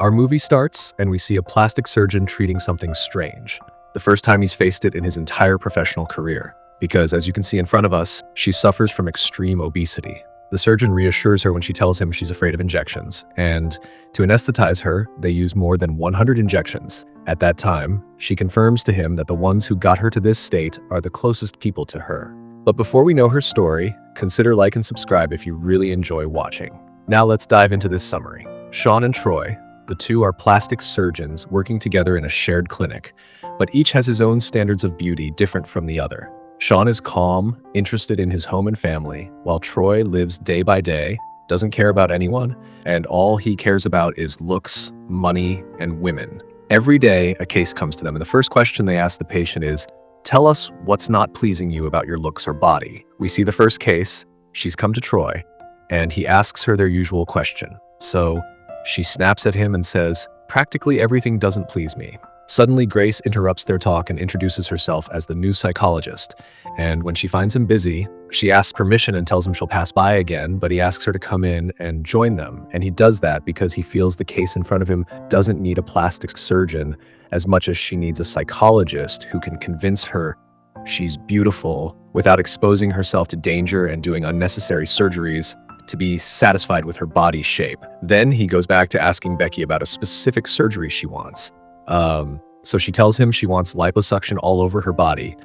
Our movie starts and we see a plastic surgeon treating something strange. The first time he's faced it in his entire professional career. Because as you can see in front of us, she suffers from extreme obesity. The surgeon reassures her when she tells him she's afraid of injections, and to anesthetize her, they use more than 100 injections. At that time, she confirms to him that the ones who got her to this state are the closest people to her. But before we know her story, consider like and subscribe if you really enjoy watching. Now let's dive into this summary. Sean and Troy, the two are plastic surgeons working together in a shared clinic, but each has his own standards of beauty different from the other. Sean is calm, interested in his home and family, while Troy lives day by day, doesn't care about anyone, and all he cares about is looks, money, and women. Every day, a case comes to them, and the first question they ask the patient is, "Tell us what's not pleasing you about your looks or body." We see the first case. She's come to Troy, and he asks her their usual question. So she snaps at him and says, "Practically everything doesn't please me." Suddenly, Grace interrupts their talk and introduces herself as the new psychologist. And when she finds him busy, she asks permission and tells him she'll pass by again, but he asks her to come in and join them. And he does that because he feels the case in front of him doesn't need a plastic surgeon as much as she needs a psychologist who can convince her she's beautiful without exposing herself to danger and doing unnecessary surgeries to be satisfied with her body shape. Then he goes back to asking Becky about a specific surgery she wants. So she tells him she wants liposuction all over her body,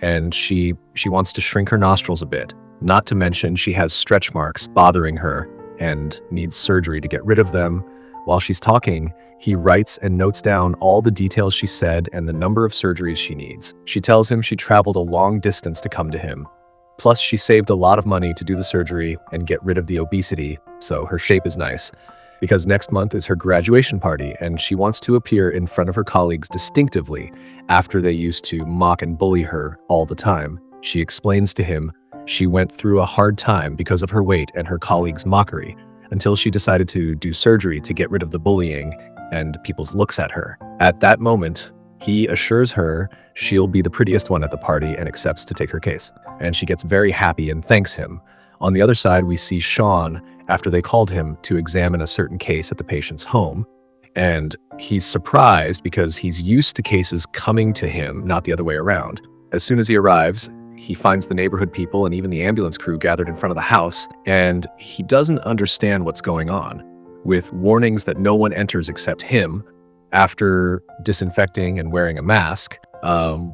and she wants to shrink her nostrils a bit. Not to mention she has stretch marks bothering her and needs surgery to get rid of them. While she's talking, he writes and notes down all the details she said and the number of surgeries she needs. She tells him she traveled a long distance to come to him. Plus, she saved a lot of money to do the surgery and get rid of the obesity, so her shape is nice. Because next month is her graduation party, and she wants to appear in front of her colleagues distinctively after they used to mock and bully her all the time. She explains to him she went through a hard time because of her weight and her colleagues' mockery, until she decided to do surgery to get rid of the bullying and people's looks at her. At that moment, he assures her she'll be the prettiest one at the party and accepts to take her case. And she gets very happy and thanks him. On the other side, we see Sean after they called him to examine a certain case at the patient's home. And he's surprised because he's used to cases coming to him, not the other way around. As soon as he arrives, he finds the neighborhood people and even the ambulance crew gathered in front of the house, and he doesn't understand what's going on, with warnings that no one enters except him after disinfecting and wearing a mask.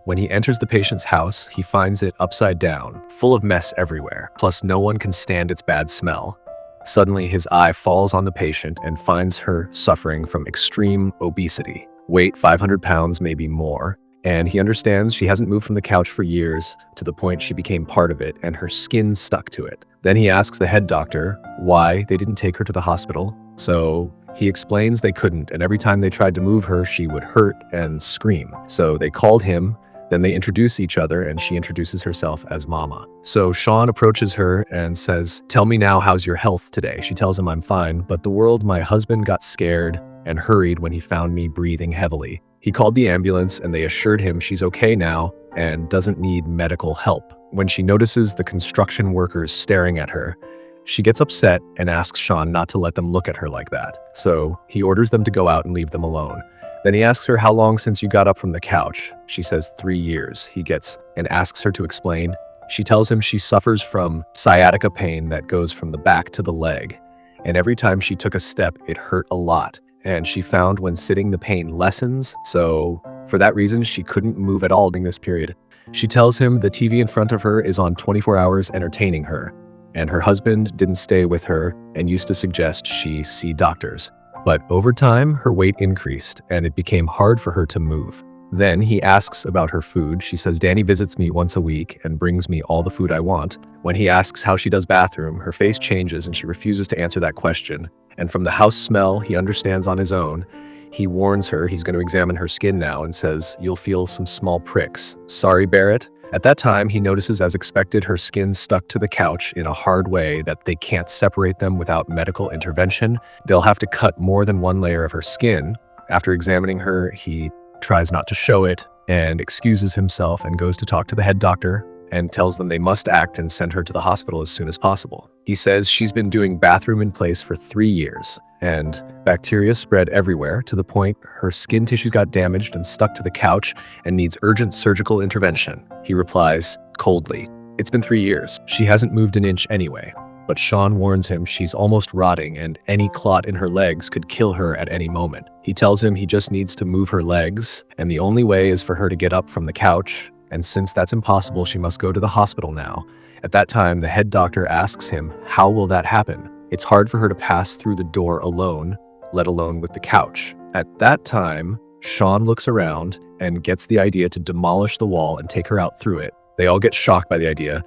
When he enters the patient's house, he finds it upside down, full of mess everywhere, plus no one can stand its bad smell. Suddenly, his eye falls on the patient and finds her suffering from extreme obesity, weight 500 pounds, maybe more. And he understands she hasn't moved from the couch for years, to the point she became part of it and her skin stuck to it. Then he asks the head doctor why they didn't take her to the hospital. So he explains they couldn't, and every time they tried to move her, she would hurt and scream. So they called him, then they introduce each other, and she introduces herself as Mama. So Sean approaches her and says, "Tell me now, how's your health today?" She tells him, "I'm fine, but my husband got scared and hurried when he found me breathing heavily. He called the ambulance and they assured him she's okay now and doesn't need medical help." When she notices the construction workers staring at her, she gets upset and asks Sean not to let them look at her like that. So he orders them to go out and leave them alone. Then he asks her, "How long since you got up from the couch?" She says 3 years. He gets and asks her to explain. She tells him she suffers from sciatica pain that goes from the back to the leg. And every time she took a step, it hurt a lot. And she found when sitting, the pain lessens. So for that reason, she couldn't move at all during this period. She tells him the TV in front of her is on 24 hours entertaining her. And her husband didn't stay with her and used to suggest she see doctors. But over time, her weight increased and it became hard for her to move. Then he asks about her food. She says, "Danny visits me once a week and brings me all the food I want." When he asks how she does bathroom, her face changes and she refuses to answer that question. And from the house smell he understands on his own, he warns her he's going to examine her skin now and says, "You'll feel some small pricks. Sorry, Barrett." At that time, he notices, as expected, her skin stuck to the couch in a hard way that they can't separate them without medical intervention. They'll have to cut more than one layer of her skin. After examining her, he tries not to show it and excuses himself and goes to talk to the head doctor and tells them they must act and send her to the hospital as soon as possible. He says she's been doing bathroom in place for 3 years. and bacteria spread everywhere to the point her skin tissues got damaged and stuck to the couch and needs urgent surgical intervention. He replies coldly, "It's been 3 years. She hasn't moved an inch anyway." But Sean warns him she's almost rotting and any clot in her legs could kill her at any moment. He tells him he just needs to move her legs, and the only way is for her to get up from the couch, and since that's impossible, she must go to the hospital now. At that time, the head doctor asks him, how will that happen? It's hard for her to pass through the door alone, let alone with the couch. At that time, Sean looks around and gets the idea to demolish the wall and take her out through it. They all get shocked by the idea,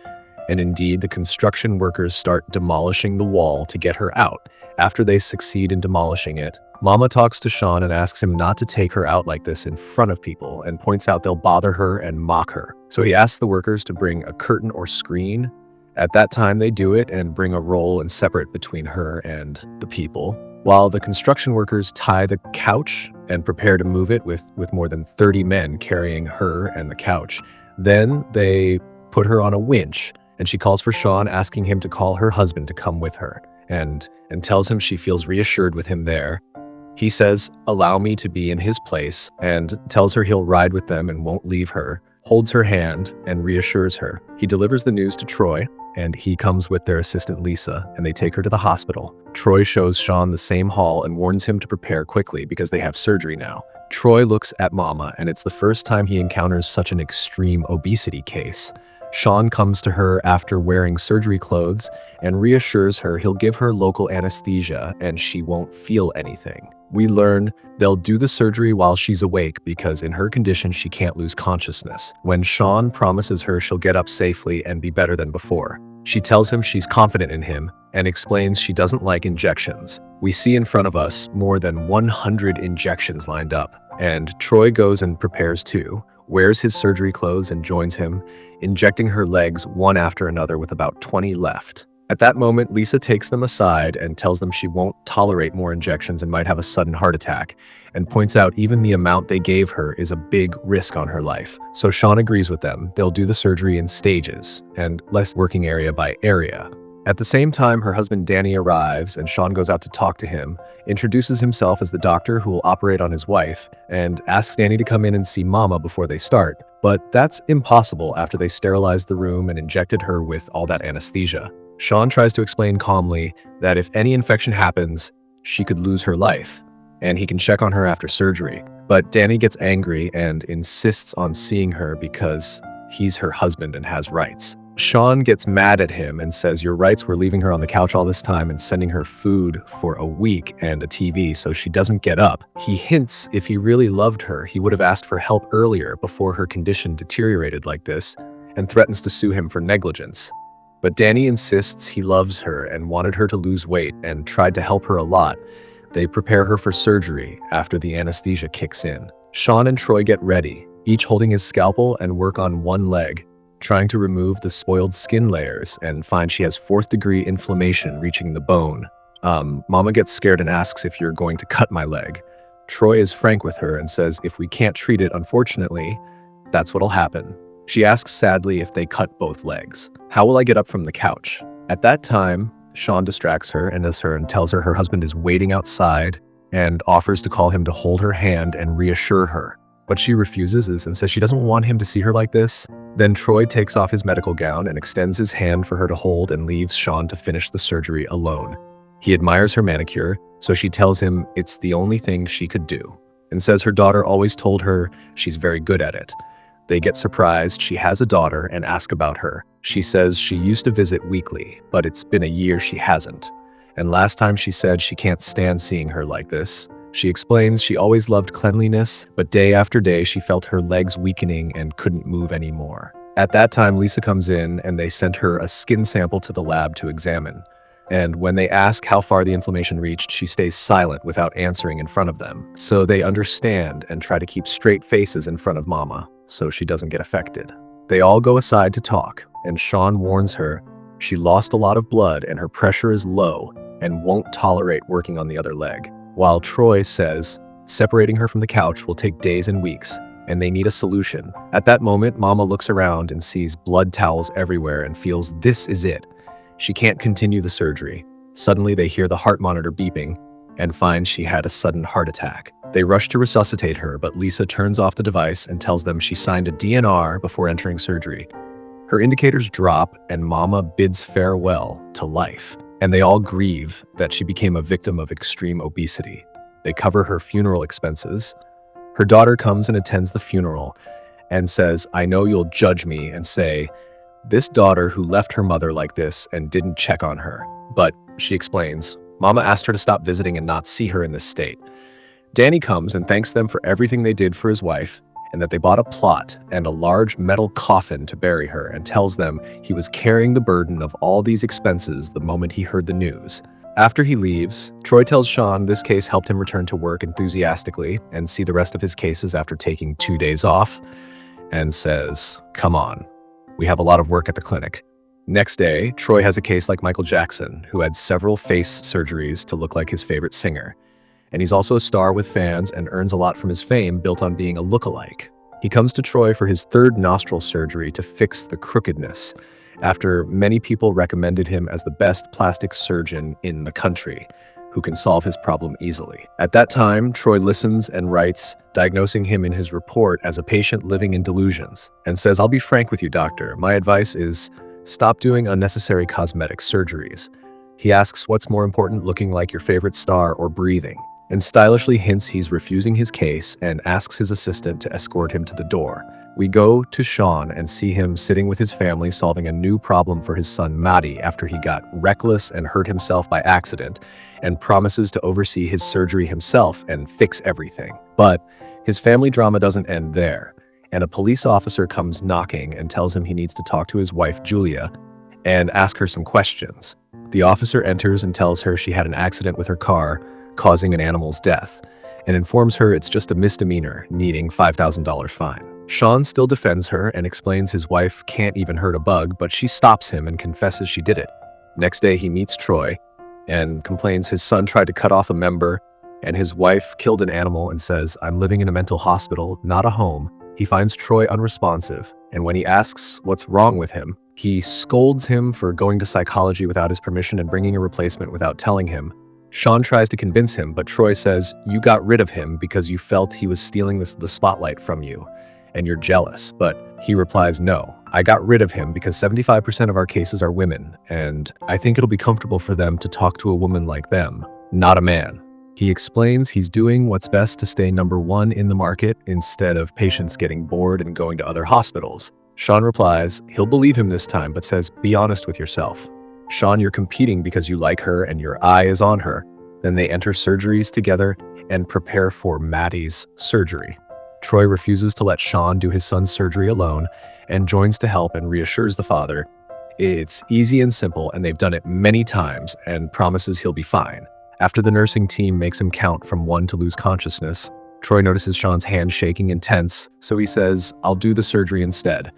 and indeed, the construction workers start demolishing the wall to get her out. After they succeed in demolishing it, Mama talks to Sean and asks him not to take her out like this in front of people and points out they'll bother her and mock her. So he asks the workers to bring a curtain or screen. At that time, they do it and bring a roll and separate between her and the people, while the construction workers tie the couch and prepare to move it with more than 30 men carrying her and the couch. Then they put her on a winch, and she calls for Sean, asking him to call her husband to come with her, and tells him she feels reassured with him there. He says, "Allow me to be in his place," and tells her he'll ride with them and won't leave her, holds her hand, and reassures her. He delivers the news to Troy, and he comes with their assistant Lisa, and they take her to the hospital. Troy shows Sean the same hall and warns him to prepare quickly because they have surgery now. Troy looks at Mama, and it's the first time he encounters such an extreme obesity case. Sean comes to her after wearing surgery clothes and reassures her he'll give her local anesthesia and she won't feel anything. We learn they'll do the surgery while she's awake because in her condition she can't lose consciousness. When Sean promises her she'll get up safely and be better than before, she tells him she's confident in him and explains she doesn't like injections. We see in front of us more than 100 injections lined up, and Troy goes and prepares too, wears his surgery clothes and joins him, injecting her legs one after another with about 20 left. At that moment, Lisa takes them aside and tells them she won't tolerate more injections and might have a sudden heart attack, and points out even the amount they gave her is a big risk on her life. So Sean agrees with them. They'll do the surgery in stages and less working area by area. At the same time, her husband Danny arrives and Sean goes out to talk to him, introduces himself as the doctor who will operate on his wife, and asks Danny to come in and see Mama before they start. But that's impossible after they sterilized the room and injected her with all that anesthesia. Sean tries to explain calmly that if any infection happens, she could lose her life, and he can check on her after surgery. But Danny gets angry and insists on seeing her because he's her husband and has rights. Sean gets mad at him and says your rights were leaving her on the couch all this time and sending her food for a week and a TV so she doesn't get up. He hints if he really loved her, he would have asked for help earlier before her condition deteriorated like this, and threatens to sue him for negligence. But Danny insists he loves her and wanted her to lose weight and tried to help her a lot. They prepare her for surgery after the anesthesia kicks in. Sean and Troy get ready, each holding his scalpel and work on one leg, trying to remove the spoiled skin layers and find she has 4th-degree inflammation reaching the bone. Mama gets scared and asks if you're going to cut my leg. Troy is frank with her and says if we can't treat it, unfortunately, that's what'll happen. She asks sadly if they cut both legs. How will I get up from the couch? At that time, Sean distracts her and tells her her husband is waiting outside and offers to call him to hold her hand and reassure her. But she refuses and says she doesn't want him to see her like this. Then Troy takes off his medical gown and extends his hand for her to hold and leaves Sean to finish the surgery alone. He admires her manicure, so she tells him it's the only thing she could do, and says her daughter always told her she's very good at it. They get surprised she has a daughter and ask about her. She says she used to visit weekly, but it's been a year she hasn't. And last time she said she can't stand seeing her like this. She explains she always loved cleanliness, but day after day she felt her legs weakening and couldn't move anymore. At that time, Lisa comes in and they sent her a skin sample to the lab to examine. And when they ask how far the inflammation reached, she stays silent without answering in front of them. So they understand and try to keep straight faces in front of Mama, so she doesn't get affected. They all go aside to talk, and Sean warns her she lost a lot of blood and her pressure is low and won't tolerate working on the other leg. While Troy says separating her from the couch will take days and weeks, and they need a solution. At that moment, Mama looks around and sees blood towels everywhere and feels this is it. She can't continue the surgery. Suddenly, they hear the heart monitor beeping, and find she had a sudden heart attack. They rush to resuscitate her, but Lisa turns off the device and tells them she signed a DNR before entering surgery. Her indicators drop, and Mama bids farewell to life, and they all grieve that she became a victim of extreme obesity. They cover her funeral expenses. Her daughter comes and attends the funeral and says, "I know you'll judge me and say, this daughter who left her mother like this and didn't check on her." But she explains, Mama asked her to stop visiting and not see her in this state. Danny comes and thanks them for everything they did for his wife, and that they bought a plot and a large metal coffin to bury her, and tells them he was carrying the burden of all these expenses the moment he heard the news. After he leaves, Troy tells Sean this case helped him return to work enthusiastically and see the rest of his cases after taking 2 days off, and says, "Come on, we have a lot of work at the clinic." Next day, Troy has a case like Michael Jackson, who had several face surgeries to look like his favorite singer. And he's also a star with fans and earns a lot from his fame built on being a lookalike. He comes to Troy for his 3rd nostril surgery to fix the crookedness, after many people recommended him as the best plastic surgeon in the country, who can solve his problem easily. At that time, Troy listens and writes, diagnosing him in his report as a patient living in delusions, and says, "I'll be frank with you, doctor. My advice is stop doing unnecessary cosmetic surgeries." He asks what's more important, looking like your favorite star or breathing, and stylishly hints he's refusing his case and asks his assistant to escort him to the door. We go to Sean and see him sitting with his family solving a new problem for his son Matty after he got reckless and hurt himself by accident, and promises to oversee his surgery himself and fix everything. But his family drama doesn't end there, and a police officer comes knocking and tells him he needs to talk to his wife Julia and ask her some questions. The officer enters and tells her she had an accident with her car, causing an animal's death, and informs her it's just a misdemeanor, needing $5,000 fine. Sean still defends her and explains his wife can't even hurt a bug, but she stops him and confesses she did it. Next day, he meets Troy and complains his son tried to cut off a member and his wife killed an animal, and says, "I'm living in a mental hospital, not a home." He finds Troy unresponsive, and when he asks what's wrong with him, he scolds him for going to psychology without his permission and bringing a replacement without telling him. Sean tries to convince him, but Troy says, "You got rid of him because you felt he was stealing the spotlight from you, and you're jealous." But he replies, "No, I got rid of him because 75% of our cases are women, and I think it'll be comfortable for them to talk to a woman like them, not a man." He explains he's doing what's best to stay number 1 in the market instead of patients getting bored and going to other hospitals. Sean replies he'll believe him this time, but says, "Be honest with yourself. Sean, you're competing because you like her and your eye is on her." Then they enter surgeries together and prepare for Maddie's surgery. Troy refuses to let Sean do his son's surgery alone and joins to help and reassures the father it's easy and simple and they've done it many times, and promises he'll be fine. After the nursing team makes him count from 1 to lose consciousness, Troy notices Sean's hand shaking and tense, so he says, "I'll do the surgery instead,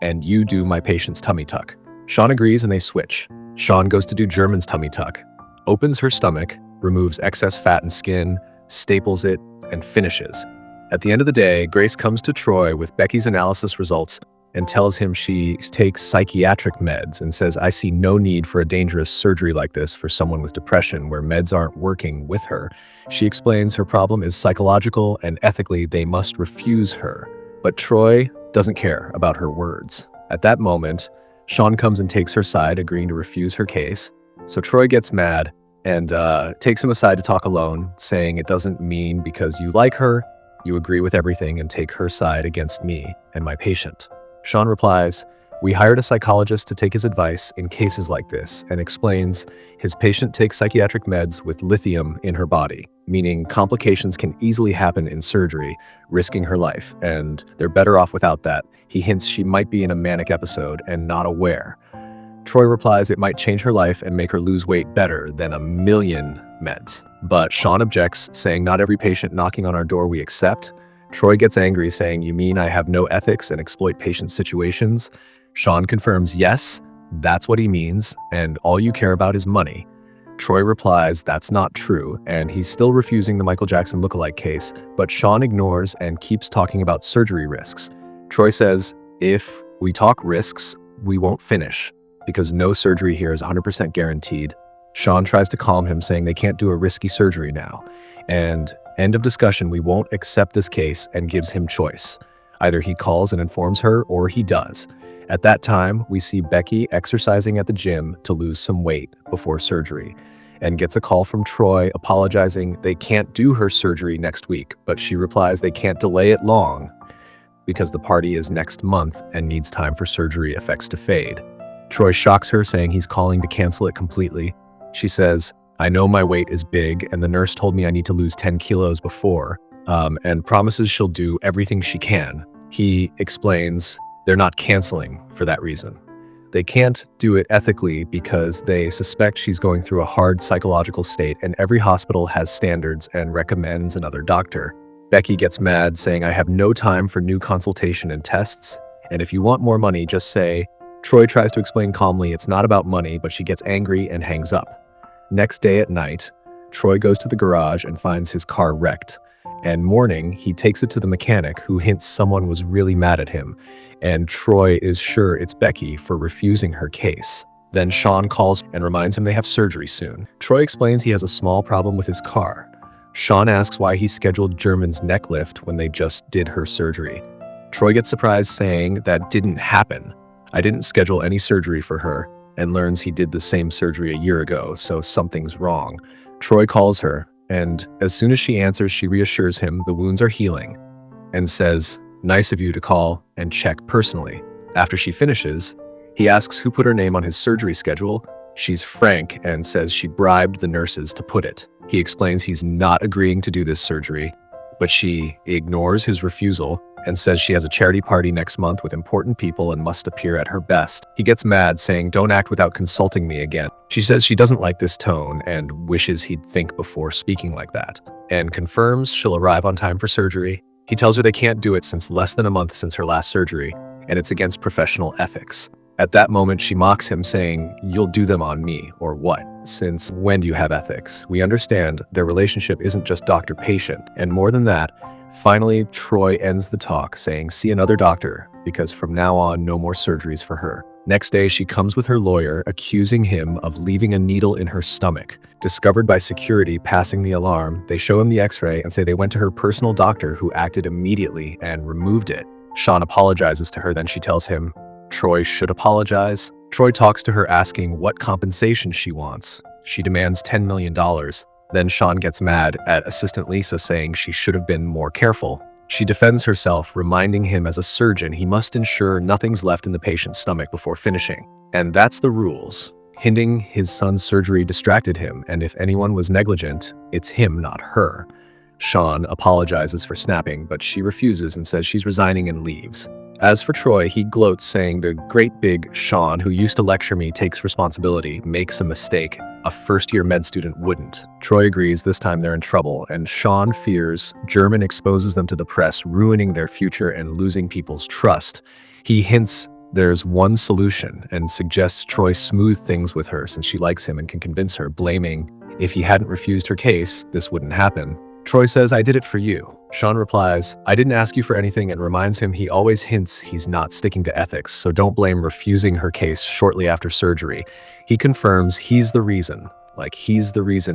and you do my patient's tummy tuck." Sean agrees and they switch. Sean goes to do German's tummy tuck, opens her stomach, removes excess fat and skin, staples it, and finishes. At the end of the day, Grace comes to Troy with Becky's analysis results and tells him she takes psychiatric meds and says, "I see no need for a dangerous surgery like this for someone with depression where meds aren't working with her." She explains her problem is psychological and ethically they must refuse her. But Troy doesn't care about her words. At that moment, Sean comes and takes her side, agreeing to refuse her case. So Troy gets mad and takes him aside to talk alone, saying it doesn't mean because you like her, you agree with everything and take her side against me and my patient. Sean replies, "We hired a psychologist to take his advice in cases like this," and explains his patient takes psychiatric meds with lithium in her body, meaning complications can easily happen in surgery, risking her life, and they're better off without that. He hints she might be in a manic episode and not aware. Troy replies it might change her life and make her lose weight better than 1,000,000 meds. But Sean objects, saying not every patient knocking on our door we accept. Troy gets angry, saying, "You mean I have no ethics and exploit patient situations?" Sean confirms, yes, that's what he means, and all you care about is money. Troy replies that's not true, and he's still refusing the Michael Jackson lookalike case, but Sean ignores and keeps talking about surgery risks. Troy says, "If we talk risks, we won't finish, because no surgery here is 100% guaranteed, Sean tries to calm him, saying they can't do a risky surgery now. And end of discussion, we won't accept this case, and gives him choice. Either he calls and informs her, or he does. At that time, we see Becky exercising at the gym to lose some weight before surgery, and gets a call from Troy apologizing they can't do her surgery next week, but she replies they can't delay it long because the party is next month and needs time for surgery effects to fade. Troy shocks her, saying he's calling to cancel it completely. She says, "I know my weight is big, and the nurse told me I need to lose 10 kilos before, and promises she'll do everything she can." He explains they're not canceling for that reason. They can't do it ethically because they suspect she's going through a hard psychological state, and every hospital has standards and recommends another doctor. Becky gets mad, saying, "I have no time for new consultation and tests, and if you want more money, just say." Troy tries to explain calmly it's not about money, but she gets angry and hangs up. Next day at night, Troy goes to the garage and finds his car wrecked. And morning, he takes it to the mechanic, who hints someone was really mad at him, and Troy is sure it's Becky for refusing her case. Then Sean calls and reminds him they have surgery soon. Troy explains he has a small problem with his car. Sean asks why he scheduled German's neck lift when they just did her surgery. Troy gets surprised, saying that didn't happen. "I didn't schedule any surgery for her," and learns he did the same surgery a year ago, so something's wrong. Troy calls her, and as soon as she answers, she reassures him the wounds are healing and says, "Nice of you to call and check personally." After she finishes, he asks who put her name on his surgery schedule. She's frank and says she bribed the nurses to put it. He explains he's not agreeing to do this surgery, but she ignores his refusal and says she has a charity party next month with important people and must appear at her best. He gets mad, saying, "Don't act without consulting me again." She says she doesn't like this tone and wishes he'd think before speaking like that, and confirms she'll arrive on time for surgery. He tells her they can't do it since less than a month since her last surgery, and it's against professional ethics. At that moment, she mocks him, saying, "You'll do them on me, or what? Since when do you have ethics? We understand their relationship isn't just doctor-patient, and more than that." Finally, Troy ends the talk, saying, "See another doctor, because from now on, no more surgeries for her." Next day, she comes with her lawyer, accusing him of leaving a needle in her stomach. Discovered by security passing the alarm, they show him the x-ray and say they went to her personal doctor, who acted immediately and removed it. Sean apologizes to her, then she tells him Troy should apologize. Troy talks to her, asking what compensation she wants. She demands $10 million. Then Sean gets mad at assistant Lisa, saying she should have been more careful. She defends herself, reminding him as a surgeon he must ensure nothing's left in the patient's stomach before finishing. And that's the rules. Hinting his son's surgery distracted him, and if anyone was negligent, it's him, not her. Sean apologizes for snapping, but she refuses and says she's resigning and leaves. As for Troy, he gloats, saying the great big Sean, who used to lecture me, takes responsibility, makes a mistake a first-year med student wouldn't. Troy agrees this time they're in trouble, and Sean fears German exposes them to the press, ruining their future and losing people's trust. He hints there's one solution and suggests Troy smooth things with her since she likes him and can convince her, blaming if he hadn't refused her case, this wouldn't happen. Troy says, "I did it for you." Sean replies, "I didn't ask you for anything," and reminds him he always hints he's not sticking to ethics, so don't blame refusing her case shortly after surgery. He confirms he's the reason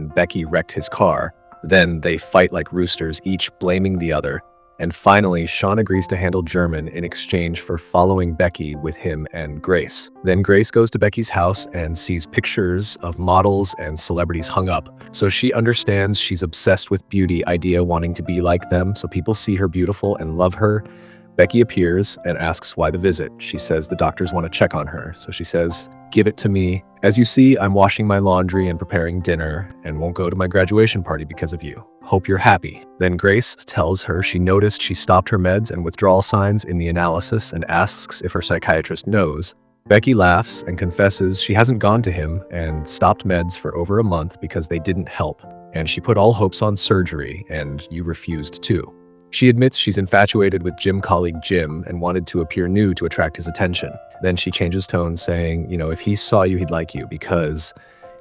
Becky wrecked his car. Then they fight like roosters, each blaming the other. And finally, Sean agrees to handle German in exchange for following Becky with him and Grace. Then Grace goes to Becky's house and sees pictures of models and celebrities hung up. So she understands she's obsessed with beauty idea, wanting to be like them, so people see her beautiful and love her. Becky appears and asks why the visit. She says the doctors want to check on her. So she says, "Give it to me. As you see, I'm washing my laundry and preparing dinner and won't go to my graduation party because of you. Hope you're happy." Then Grace tells her she noticed she stopped her meds and withdrawal signs in the analysis and asks if her psychiatrist knows. Becky laughs and confesses she hasn't gone to him and stopped meds for over a month because they didn't help, and she put all hopes on surgery, and you refused too. She admits she's infatuated with gym colleague Jim and wanted to appear new to attract his attention. Then she changes tone, saying, if he saw you, he'd like you, because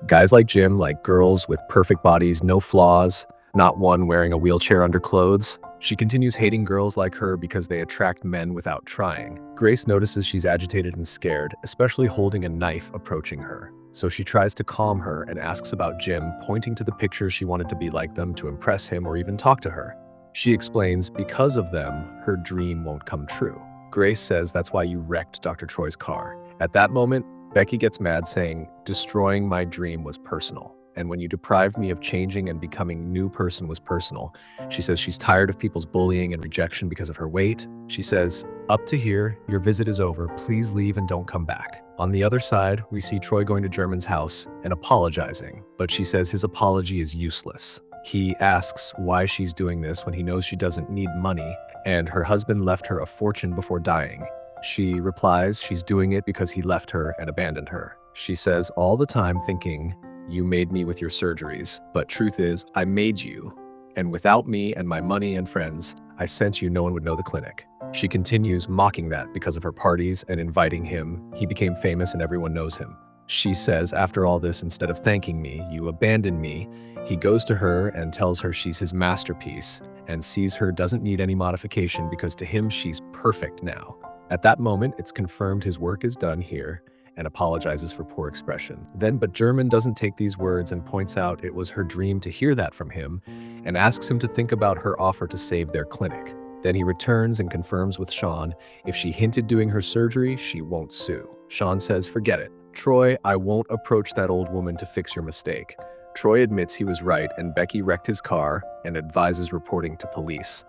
guys like Jim like girls with perfect bodies, no flaws, not one wearing a wheelchair under clothes. She continues hating girls like her because they attract men without trying. Grace notices she's agitated and scared, especially holding a knife approaching her. So she tries to calm her and asks about Jim, pointing to the picture she wanted to be like them to impress him or even talk to her. She explains because of them, her dream won't come true. Grace says that's why you wrecked Dr. Troy's car. At that moment, Becky gets mad, saying, destroying my dream was personal. And when you deprived me of changing and becoming a new person was personal. She says she's tired of people's bullying and rejection because of her weight. She says, up to here, your visit is over. Please leave and don't come back. On the other side, we see Troy going to German's house and apologizing, but she says his apology is useless. He asks why she's doing this when he knows she doesn't need money, and her husband left her a fortune before dying. She replies she's doing it because he left her and abandoned her. She says all the time thinking, you made me with your surgeries, but truth is, I made you. And without me and my money and friends, I sent you, no one would know the clinic. She continues mocking that because of her parties and inviting him. He became famous and everyone knows him. She says, after all this, instead of thanking me, you abandoned me. He goes to her and tells her she's his masterpiece and sees her doesn't need any modification because to him, she's perfect now. At that moment, it's confirmed his work is done here and apologizes for poor expression. But German doesn't take these words and points out it was her dream to hear that from him and asks him to think about her offer to save their clinic. Then he returns and confirms with Sean, if she hinted doing her surgery, she won't sue. Sean says, forget it. Troy, I won't approach that old woman to fix your mistake. Troy admits he was right and Becky wrecked his car and advises reporting to police.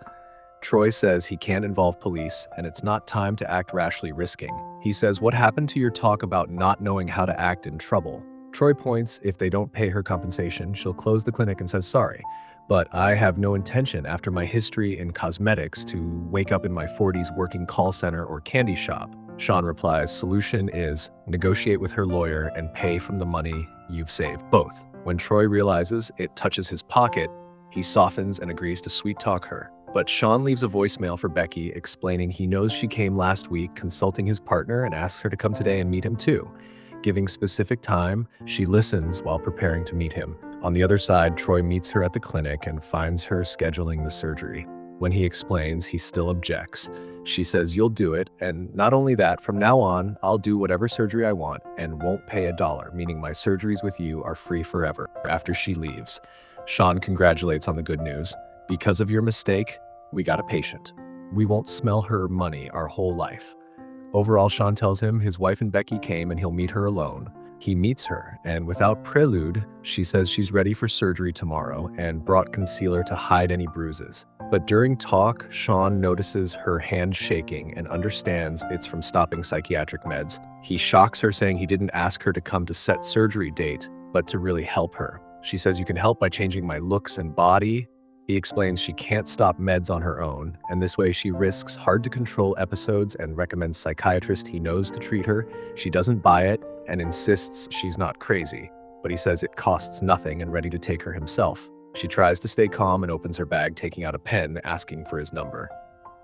Troy says he can't involve police and it's not time to act rashly risking. He says, what happened to your talk about not knowing how to act in trouble? Troy points if they don't pay her compensation, she'll close the clinic and says sorry. But I have no intention after my history in cosmetics to wake up in my 40s working call center or candy shop. Sean replies, solution is negotiate with her lawyer and pay from the money you've saved. Both. When Troy realizes it touches his pocket, he softens and agrees to sweet talk her. But Sean leaves a voicemail for Becky explaining he knows she came last week consulting his partner and asks her to come today and meet him too. Giving specific time, she listens while preparing to meet him. On the other side, Troy meets her at the clinic and finds her scheduling the surgery. When he explains, he still objects. She says, you'll do it, and not only that, from now on, I'll do whatever surgery I want and won't pay $1, meaning my surgeries with you are free forever. After she leaves, Sean congratulates on the good news. Because of your mistake, we got a patient. We won't smell her money our whole life. Overall, Sean tells him his wife and Becky came and he'll meet her alone. He meets her, and without prelude, she says she's ready for surgery tomorrow and brought concealer to hide any bruises. But during talk, Sean notices her hand shaking and understands it's from stopping psychiatric meds. He shocks her, saying he didn't ask her to come to set surgery date, but to really help her. She says, you can help by changing my looks and body. He explains she can't stop meds on her own, and this way she risks hard-to-control episodes and recommends psychiatrist he knows to treat her. She doesn't buy it and insists she's not crazy, but he says it costs nothing and ready to take her himself. She tries to stay calm and opens her bag, taking out a pen, asking for his number.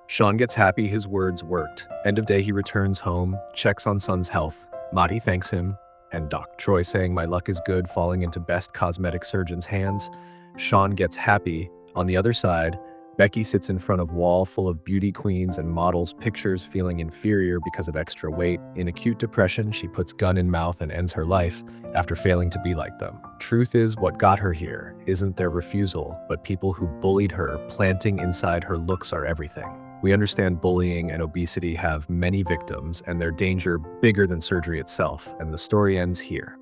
Sean gets happy his words worked. End of day, he returns home, checks on son's health. Marty thanks him, and Doc Troy saying my luck is good, falling into best cosmetic surgeon's hands. Sean gets happy. On the other side, Becky sits in front of wall full of beauty queens and models pictures, feeling inferior because of extra weight. In acute depression, she puts gun in mouth and ends her life after failing to be like them. Truth is, what got her here isn't their refusal, but people who bullied her, planting inside her looks are everything. We understand bullying and obesity have many victims and their danger bigger than surgery itself, and the story ends here.